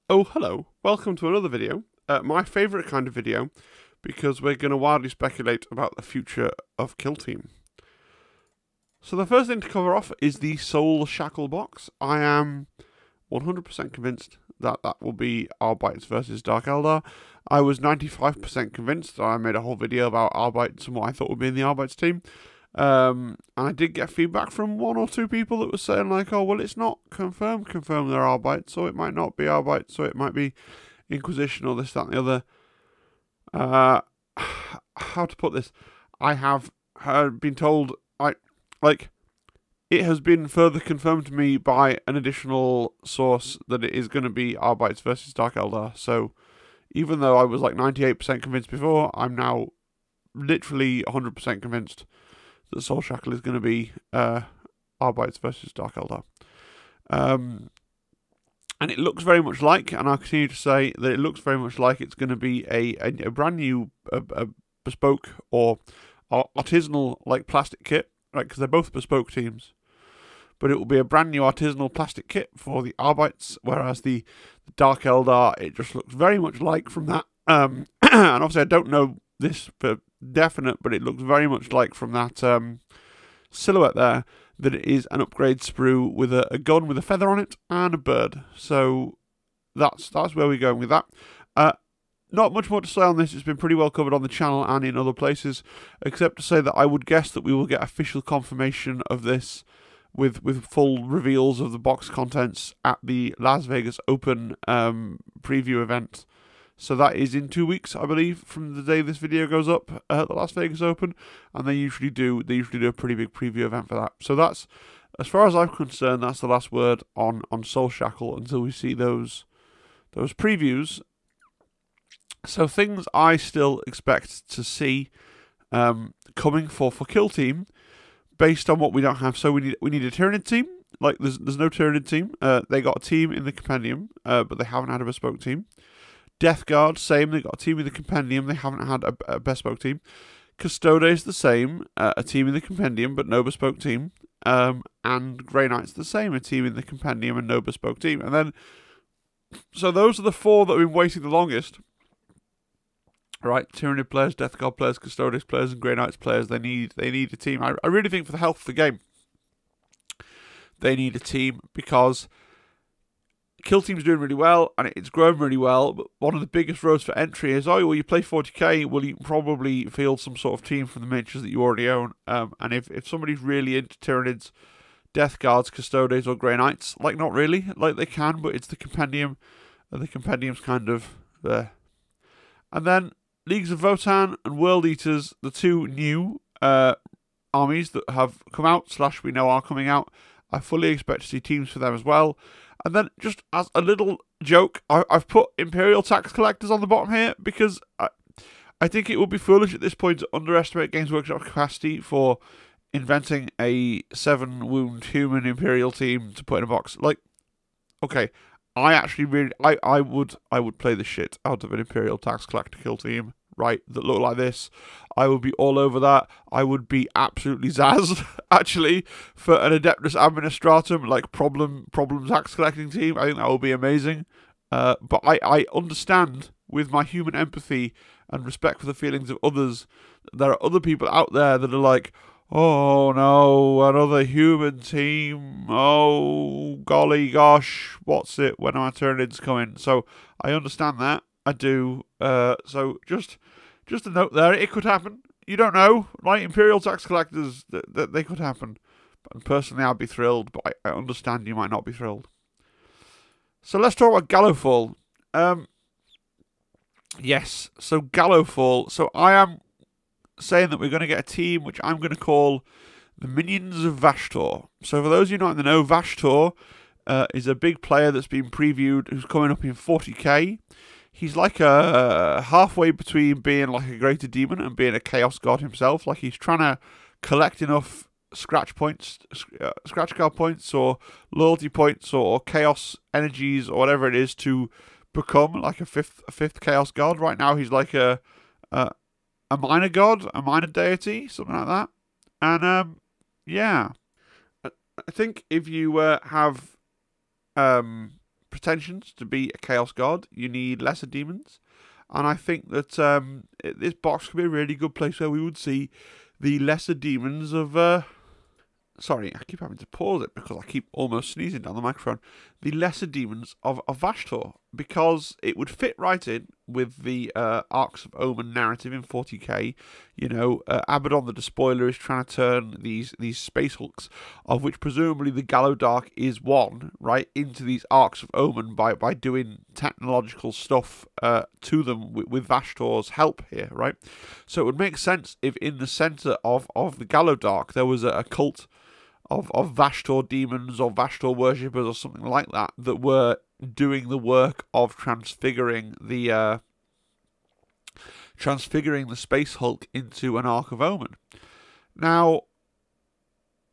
Oh, hello. Welcome to another video. My favourite kind of video, because we're going to wildly speculate about the future of Kill Team. So the first thing to cover off is the Soul Shackle box. I am 100% convinced that that will be Arbites versus Dark Eldar. I was 95% convinced. I made a whole video about Arbites and what I thought would be in the Arbites team. And I did get feedback from one or two people that was saying like, oh, well, it's not confirmed they're Arbites, so it might not be Arbites, so it might be Inquisition or this, that, and the other. How to put this? I have been told, it has been further confirmed to me by an additional source that it is going to be Arbites versus Dark Eldar. So even though I was like 98% convinced before, I'm now literally 100% convinced that Soul Shackle is going to be Arbites versus Dark Eldar. And it looks very much like, and I'll continue to say that it looks very much like it's going to be a brand new bespoke or artisanal like plastic kit, right? Because they're both bespoke teams. But it will be a brand new artisanal plastic kit for the Arbites, whereas the Dark Eldar, it just looks very much like from that. And obviously I don't know this for definite, but it looks very much like from that silhouette there that it is an upgrade sprue with a gun with a feather on it and a bird. So that's where we're going with that. Not much more to say on this. It's been pretty well covered on the channel and in other places, except to say that I would guess that we will get official confirmation of this with full reveals of the box contents at the Las Vegas Open preview event. So that is in 2 weeks, I believe, from the day this video goes up at the Las Vegas Open, and they usually do a pretty big preview event for that. So that's, as far as I'm concerned, that's the last word on Soul Shackle until we see those previews. So things I still expect to see coming for Kill Team, based on what we don't have. So we need a Tyranid team. Like there's no Tyranid team. They got a team in the Compendium, but they haven't had a bespoke team. Death Guard, same. They got a team in the Compendium. They haven't had a bespoke team. Custodes, the same. A team in the Compendium, but no bespoke team. And Grey Knights, the same. A team in the Compendium and no bespoke team. And then, so those are the four that have been waiting the longest. Right, Tyranid players, Death Guard players, Custodes players, and Grey Knights players. They need a team. I really think for the health of the game, they need a team, because Kill Team's doing really well, and it's growing really well, but one of the biggest roads for entry is, oh, well, you play 40k, well, you can probably field some sort of team from the miniatures that you already own, and if somebody's really into Tyranids, Death Guards, Custodes, or Grey Knights, like, not really, like, they can, but it's the Compendium, and the Compendium's kind of there. And then, Leagues of Votann and World Eaters, the two new armies that have come out, / we know are coming out, I fully expect to see teams for them as well. And then, just as a little joke, I've put Imperial Tax Collectors on the bottom here, because I think it would be foolish at this point to underestimate Games Workshop's capacity for inventing a 7-wound human Imperial team to put in a box. Like, okay, I actually really, I would play the shit out of an Imperial Tax Collector kill team, right, that look like this. I would be all over that. I would be absolutely zazzed, actually, for an Adeptus Administratum, like problem tax collecting team. I think that would be amazing. But I understand, with my human empathy and respect for the feelings of others, there are other people out there that are like, oh no, another human team. Oh, golly gosh, what's it? When are my Tyranids coming? So I understand that. I do. So just a note there. It could happen. You don't know. Like Imperial Tax Collectors, they could happen. But personally, I'd be thrilled. But I understand you might not be thrilled. So let's talk about Gallowfall. Yes. So Gallowfall. So I am saying that we're going to get a team which I'm going to call the Minions of Vashtor. So for those of you not in the know, Vashtor is a big player that's been previewed, who's coming up in 40k. He's like a halfway between being like a greater demon and being a chaos god himself. Like, he's trying to collect enough scratch card points, or loyalty points, or chaos energies, or whatever it is, to become like a fifth chaos god. Right now, he's like a minor god, a minor deity, something like that. And yeah, I think if you have pretensions to be a Chaos God, you need lesser demons. And I think that this box could be a really good place where we would see the lesser demons of... Sorry, I keep having to pause it because I keep almost sneezing down the microphone. The lesser demons of Vashtor, because it would fit right in with the Arcs of Omen narrative in 40k. You know, Abaddon the Despoiler is trying to turn these Space Hulks, of which presumably the Gallowdark is one, right, into these Arcs of Omen by doing technological stuff to them with Vashtor's help here, right? So it would make sense if in the centre of the Gallowdark there was a cult of Vashtor demons or Vashtor worshippers or something like that that were doing the work of transfiguring the Space Hulk into an Arc of Omen. Now,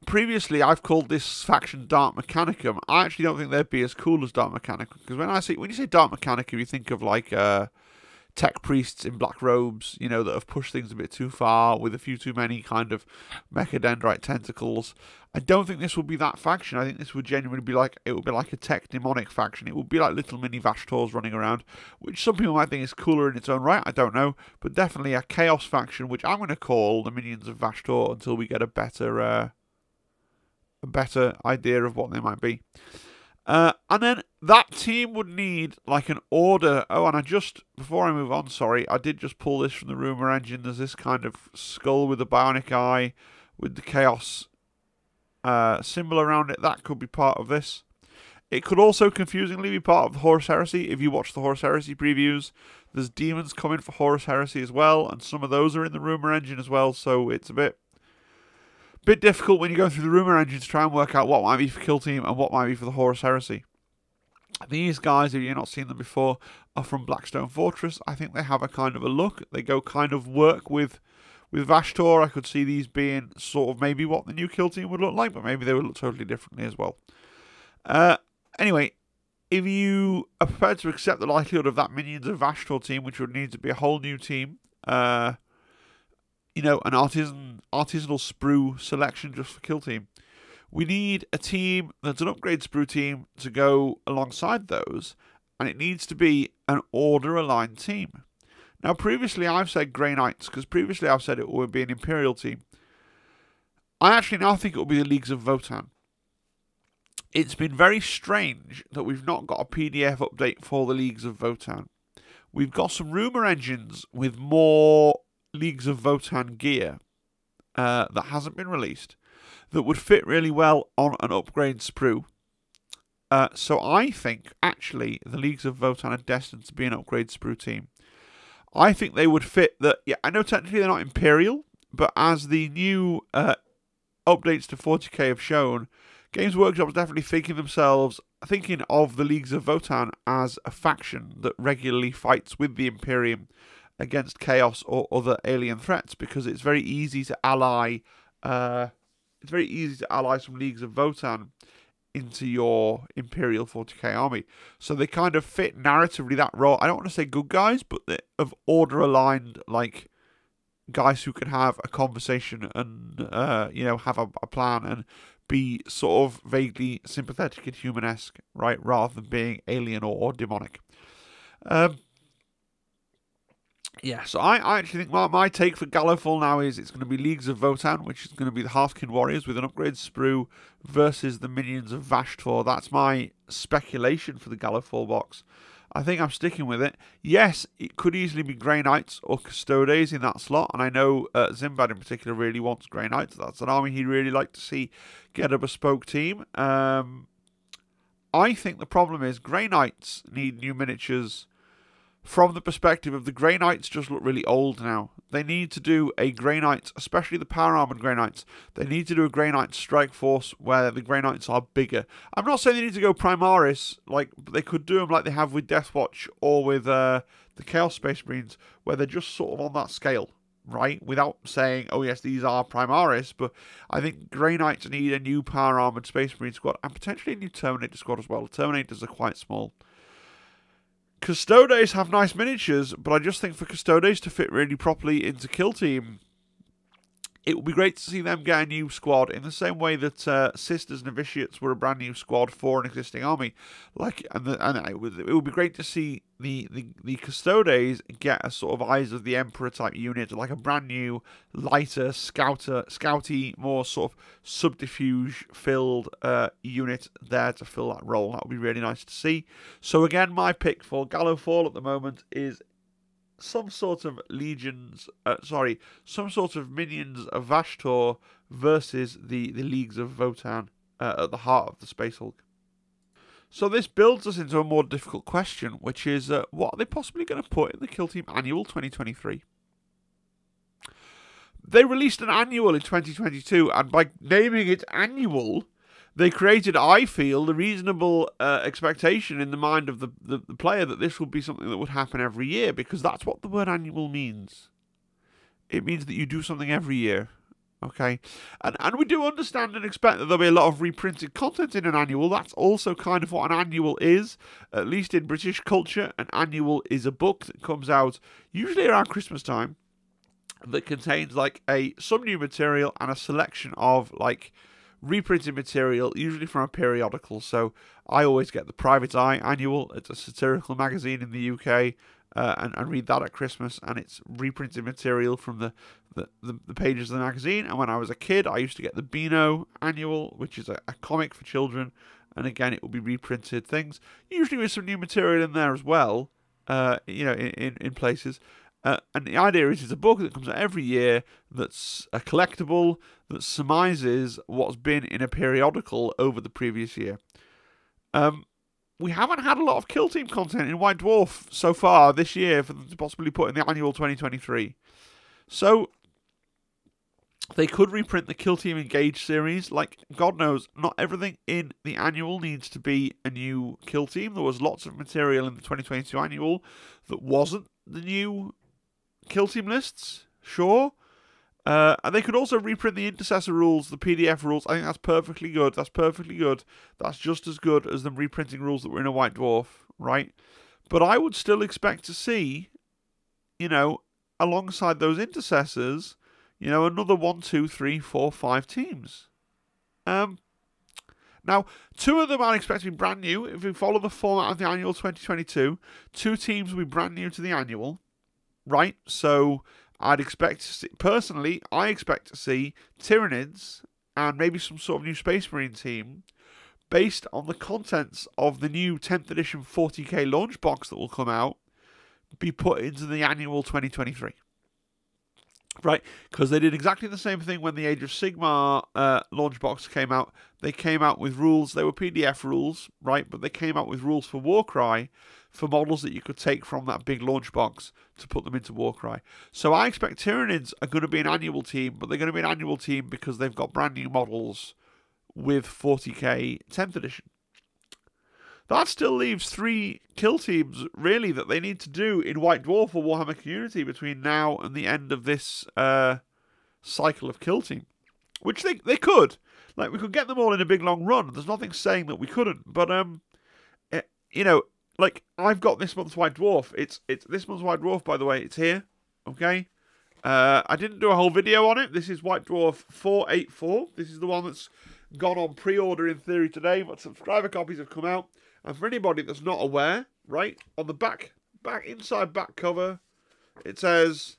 previously I've called this faction Dark Mechanicum. I actually don't think they'd be as cool as Dark Mechanicum, because when you say Dark Mechanicum, you think of like tech priests in black robes, you know, that have pushed things a bit too far with a few too many kind of mechadendrite tentacles. I don't think this would be that faction. I think this would genuinely be like, it would be like a tech demonic faction. It would be like little mini Vashtors running around, which some people might think is cooler in its own right. I don't know, but definitely a chaos faction, which I'm going to call the minions of Vashtor until we get a better idea of what they might be. And then that team would need like an order. Oh, and before I move on, sorry, I did just pull this from the Rumour Engine. There's this kind of skull with a bionic eye with the Chaos symbol around it. That could be part of this. It could also confusingly be part of the Horus Heresy. If you watch the Horus Heresy previews, there's demons coming for Horus Heresy as well, and some of those are in the Rumour Engine as well, so it's a bit difficult when you go through the Rumour Engine to try and work out what might be for Kill Team and what might be for the Horus Heresy. These guys, if you've not seen them before, are from Blackstone Fortress. I think they have a kind of a look. They go kind of work with Vashtor. I could see these being sort of maybe what the new Kill Team would look like, but maybe they would look totally differently as well. Anyway, if you are prepared to accept the likelihood of that Minions of Vashtor team, which would need to be a whole new team, you know, an artisanal sprue selection just for Kill Team, we need a team that's an upgrade sprue team to go alongside those, and it needs to be an order-aligned team. Now, previously I've said Grey Knights, because previously I've said it would be an Imperial team. I actually now think it will be the Leagues of Votann. It's been very strange that we've not got a PDF update for the Leagues of Votann. We've got some rumour engines with more Leagues of Votann gear that hasn't been released that would fit really well on an upgrade sprue. So I think, actually, the Leagues of Votann are destined to be an upgrade sprue team. I think they would fit that. Yeah, I know technically they're not Imperial, but as the new updates to 40k have shown, Games Workshop is definitely thinking of the Leagues of Votann as a faction that regularly fights with the Imperium against Chaos or other alien threats, because it's very easy to ally. It's very easy to ally some Leagues of Votann into your Imperial 40k army. So they kind of fit narratively that role. I don't want to say good guys, but of order aligned, like guys who can have a conversation and you know, have a plan and be sort of vaguely sympathetic and humanesque, right, rather than being alien or demonic. Yeah, so I actually think my take for Gallowfall now is it's going to be Leagues of Votann, which is going to be the Hearthkin Warriors with an upgrade sprue versus the Minions of Vashtor. That's my speculation for the Gallowfall box. I think I'm sticking with it. Yes, it could easily be Grey Knights or Custodes in that slot, and I know Zimbad in particular really wants Grey Knights. That's an army he'd really like to see get a bespoke team. I think the problem is Grey Knights need new miniatures. From the perspective of the Grey Knights just look really old now. They need to do a Grey Knights, especially the Power Armoured Grey Knights. They need to do a Grey Knights Strike Force where the Grey Knights are bigger. I'm not saying they need to go Primaris, but they could do them like they have with Deathwatch or with the Chaos Space Marines, where they're just sort of on that scale, right? Without saying, oh yes, these are Primaris, but I think Grey Knights need a new Power Armoured Space Marine squad, and potentially a new Terminator squad as well. The Terminators are quite small. Custodes have nice miniatures, but I just think for Custodes to fit really properly into Kill Team, It would be great to see them get a new squad in the same way that Sisters Novitiates were a brand new squad for an existing army. It would be great to see the Custodes get a sort of Eyes of the Emperor type unit, like a brand new, lighter, scouty, more sort of subterfuge filled unit there to fill that role. That would be really nice to see. So again, my pick for Gallowfall at the moment is some sort of some sort of minions of Vashtor versus the leagues of Votann at the heart of the Space Hulk. So this builds us into a more difficult question, which is what are they possibly going to put in the Kill Team Annual 2023? They released an annual in 2022, and by naming it annual, they created, I feel, the reasonable expectation in the mind of the player that this would be something that would happen every year, because that's what the word annual means. It means that you do something every year, okay? And we do understand and expect that there'll be a lot of reprinted content in an annual. That's also kind of what an annual is, at least in British culture. An annual is a book that comes out usually around Christmas time that contains like some new material and a selection of like reprinted material, usually from a periodical. So I always get the Private Eye annual. It's a satirical magazine in the UK, and read that at Christmas, and it's reprinted material from the pages of the magazine. And when I was a kid, I used to get the Beano annual, which is a comic for children, and again, it will be reprinted things, usually with some new material in there as well, in places. And the idea is it's a book that comes out every year that's a collectible that surmises what's been in a periodical over the previous year. We haven't had a lot of Kill Team content in White Dwarf so far this year for them to possibly put in the annual 2023. So they could reprint the Kill Team Engage series. Like, God knows, not everything in the annual needs to be a new Kill Team. There was lots of material in the 2022 annual that wasn't the new Kill Team lists, sure. And they could also reprint the Intercessor rules, the PDF rules. I think that's perfectly good. That's just as good as them reprinting rules that were in a White Dwarf, right? But I would still expect to see, alongside those Intercessors, another 1, 2, 3, 4, 5 teams. Now, 2 of them I expect to be brand new. If we follow the format of the annual 2022, 2 teams will be brand new to the annual. Right, so I'd expect to see, personally, I expect to see Tyranids and maybe some sort of new Space Marine team based on the contents of the new 10th edition 40k launch box that will come out be put into the annual 2023. Right, because they did exactly the same thing when the Age of Sigmar launch box came out. They came out with rules, they were PDF rules, right, but they came out with rules for Warcry for models that you could take from that big launch box to put them into Warcry. So I expect Tyranids are going to be an annual team, but they're going to be an annual team because they've got brand new models with 40k 10th edition. That still leaves 3 kill teams, really, that they need to do in White Dwarf or Warhammer Community between now and the end of this cycle of kill team. Which they could. Like, we could get them all in a big long run. There's nothing saying that we couldn't. But, like, I've got this month's White Dwarf. It's this month's White Dwarf, by the way. It's here. Okay? I didn't do a whole video on it. This is White Dwarf 484. This is the one that's gone on pre-order in theory today, but subscriber copies have come out. And for anybody that's not aware, right, on the back cover, it says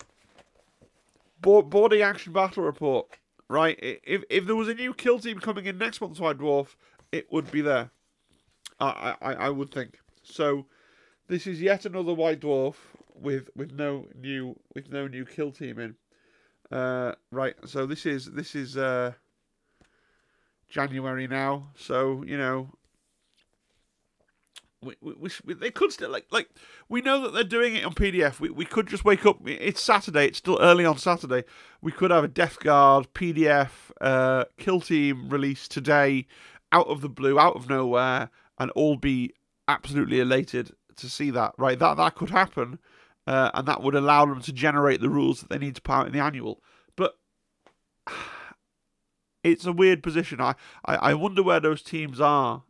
boarding action battle report. Right, if there was a new kill team coming in next month's White Dwarf, it would be there. I would think. So this is yet another White Dwarf with no new kill team in. Right, so this is January now, so they could still like we know that they're doing it on PDF. We could just wake up. It's Saturday. It's still early on Saturday. We could have a Death Guard PDF kill team release today, out of the blue, out of nowhere, and all be absolutely elated to see that. Right, that could happen, and that would allow them to generate the rules that they need to put out in the annual. But it's a weird position. I wonder where those teams are.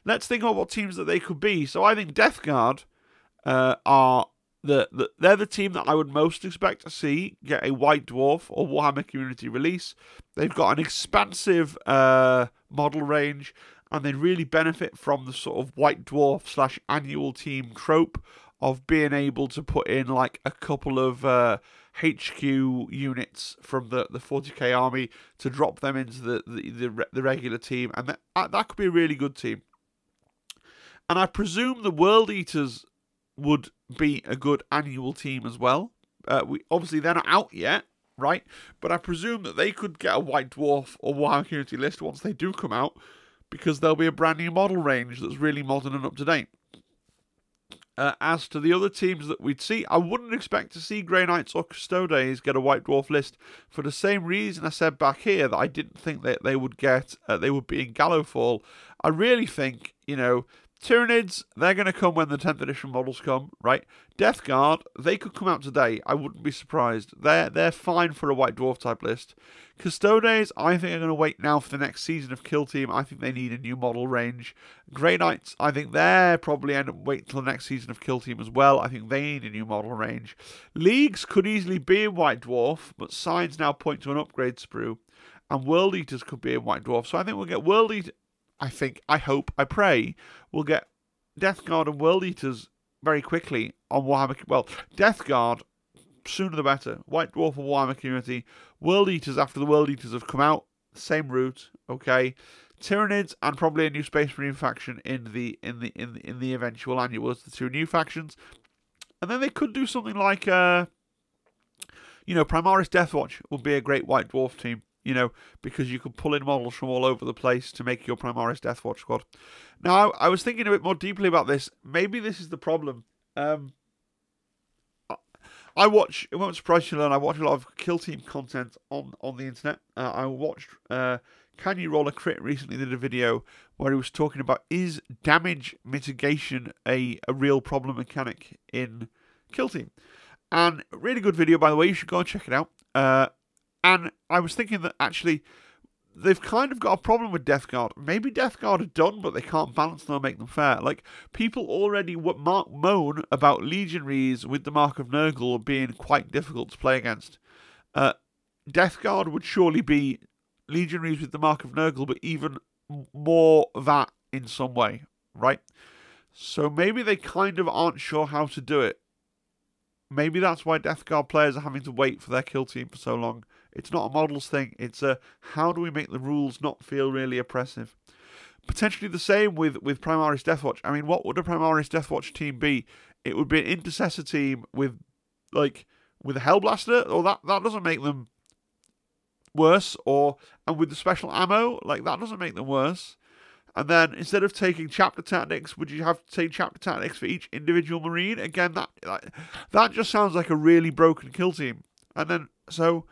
Let's think about what teams that they could be. So I think Death Guard are they're the team that I would most expect to see get a White Dwarf or Warhammer Community release. They've got an expansive model range, and they really benefit from the sort of White Dwarf / annual team trope of being able to put in like a couple of HQ units from the 40k army to drop them into the regular team, and that could be a really good team. And I presume the World Eaters would be a good annual team as well. Obviously they're not out yet, right? But I presume that they could get a White Dwarf or Warhammer Community list once they do come out, because there'll be a brand new model range that's really modern and up to date. As to the other teams that we'd see, I wouldn't expect to see Grey Knights or Custodes get a White Dwarf list for the same reason I said back here that I didn't think that they would get, they would be in Gallowfall. I really think, you know, Tyranids, they're going to come when the 10th edition models come, right? Death Guard, they could come out today. I wouldn't be surprised. They're fine for a White Dwarf type list. Custodes, I think are going to wait now for the next season of Kill Team. I think they need a new model range. Grey Knights, I think they're probably end up waiting until the next season of Kill Team as well. I think they need a new model range. Leagues could easily be in White Dwarf, but signs now point to an upgrade sprue. And World Eaters could be in White Dwarf. So I think we'll get World Eaters. I hope, I pray, we'll get Death Guard and World Eaters very quickly on Warhammer. Well, Death Guard, sooner the better. White Dwarf or Warhammer Community. World Eaters after the World Eaters have come out. Same route, okay. Tyranids and probably a new Space Marine faction in the eventual annuals, the two new factions. And then they could do something like Primaris Deathwatch would be a great White Dwarf team. You know, because you can pull in models from all over the place to make your Primaris Deathwatch squad. Now, I was thinking a bit more deeply about this. Maybe this is the problem. I watch, it won't surprise you to learn, I watch a lot of Kill Team content on the internet. I watched Can You Roll a Crit recently did a video where he was talking about, is damage mitigation a real problem mechanic in Kill Team? And really good video, by the way, you should go and check it out. And I was thinking that actually they've kind of got a problem with Death Guard. Maybe Death Guard are done, but they can't balance them or make them fair. Like, people already moan about Legionaries with the Mark of Nurgle being quite difficult to play against. Death Guard would surely be Legionaries with the Mark of Nurgle, but even more that in some way, right? So maybe they kind of aren't sure how to do it. Maybe that's why Death Guard players are having to wait for their Kill Team for so long. It's not a models thing. It's a how do we make the rules not feel really oppressive? Potentially the same with Primaris Deathwatch. I mean, what would a Primaris Deathwatch team be? It would be an intercessor team with a Hellblaster, or that doesn't make them worse, and with the special ammo, like that doesn't make them worse. And then instead of taking chapter tactics, would you have to take chapter tactics for each individual Marine? Again, that just sounds like a really broken Kill Team. And then so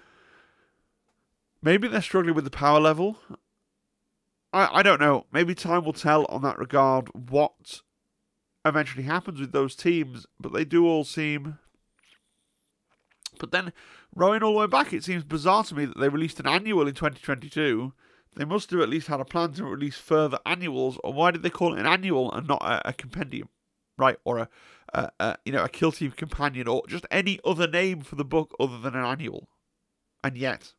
maybe they're struggling with the power level. I don't know. Maybe time will tell on that regard what eventually happens with those teams. But they do all seem... But then, rowing all the way back, it seems bizarre to me that they released an annual in 2022. They must have at least had a plan to release further annuals. Or why did they call it an annual and not a compendium? Right? Or a Kill Team companion, or just any other name for the book other than an annual. And yet...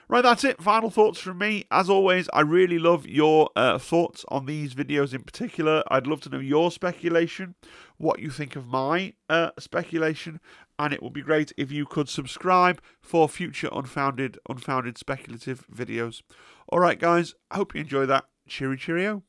Right, that's it. Final thoughts from me. As always, I really love your thoughts on these videos in particular. I'd love to know your speculation, what you think of my speculation, and it would be great if you could subscribe for future unfounded speculative videos. All right, guys, I hope you enjoy that. Cheerio.